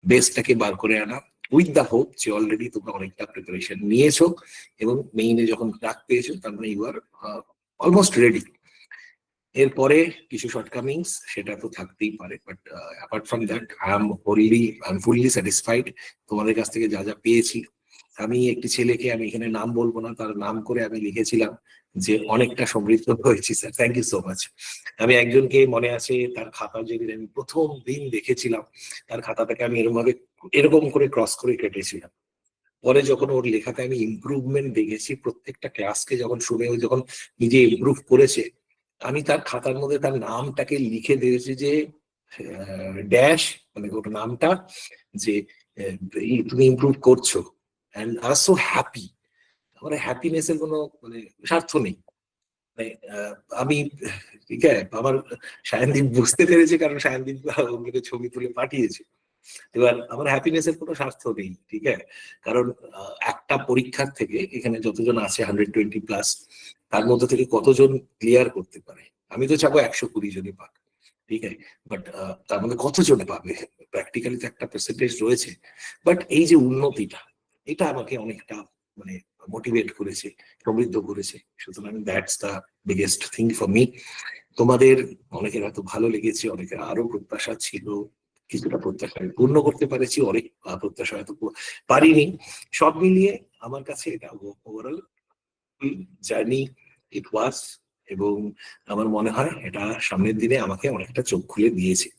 বেস্টটাকে বার করে আনা, with the hope যে অলরেডি তোমরা অনেকটা প্রিপারেশন নিয়েছো এবং মেইনে যখন ডাক পেয়েছো তার মানে ইউ আর অলমোস্ট রেডি। এরপরে কিছু শর্টকামিংস সেটা তো থাকতেই পারে, but apart from that I am fully satisfied তোমাদের কাছ থেকে যা যা পেয়েছি। আমি একটি ছেলেকে, আমি এখানে নাম বলবো না, তার নাম করে আমি লিখেছিলাম যে অনেকটা সমৃদ্ধ হয়েছি sir, thank you so much. আমি একজনকে মনে আছে তার খাতা যেদিন আমি প্রথম দিন দেখেছিলাম, তার খাতাটাকে আমি এরকম করে ক্রস করে কেটেছিলাম। পরে যখন ওর লেখাতে আমি ইমপ্রুভমেন্ট দেখেছি, প্রত্যেকটা ক্লাসকে যখন শুনে ও যখন নিজে ইমপ্রুভ করেছে, আমি তার খাতার মধ্যে তার নামটাকে লিখে দিয়েছি যে ড্যাশ, মানে ওর নামটা, যে তুমি ইমপ্রুভ করছো, and I was so happy. আমার হ্যাপিনেস এর কোনো মানে স্বার্থ নেই। মানে আমি, ঠিক আছে, আমার সায়নদীপ বুঝতে পেরেছে কারণ সায়নদীপ ওগুলোকে ছবি তুলে পাঠিয়েছে। এবার আমার হ্যাপিনেস এর কোনো স্বার্থ নেই, ঠিক আছে, কারণ একটা পরীক্ষার থেকে এখানে যতজন আছে 120+, তার মধ্যে থেকে কতজন ক্লিয়ার করতে পারে? আমি তো চাবো 120 জনই পাক, ঠিক আছে, বাট তার মধ্যে কতজন পাবে? প্র্যাকটিক্যালি তো একটা পার্সেন্টেজ রয়েছে। বাট এই যে উন্নতিটা, এটা আমাকে অনেকটা মানে মোটিভেট করেছে, সমৃদ্ধ করেছে। সুতরাং that's the biggest thing for me. তোমাদের অনেকের হয়তো ভালো লেগেছে, অনেকের আরো প্রত্যাশা ছিল, কিছুটা প্রত্যাশা আমি পূর্ণ করতে পেরেছি, অনেক প্রত্যাশা হয়তো পারিনি। সব মিলিয়ে আমার কাছে এটা ওভারঅল জার্নি ইট ওয়াজ, এবং আমার মনে হয় এটা সামনের দিনে আমাকে অনেকটা চোখ খুলে দিয়েছে।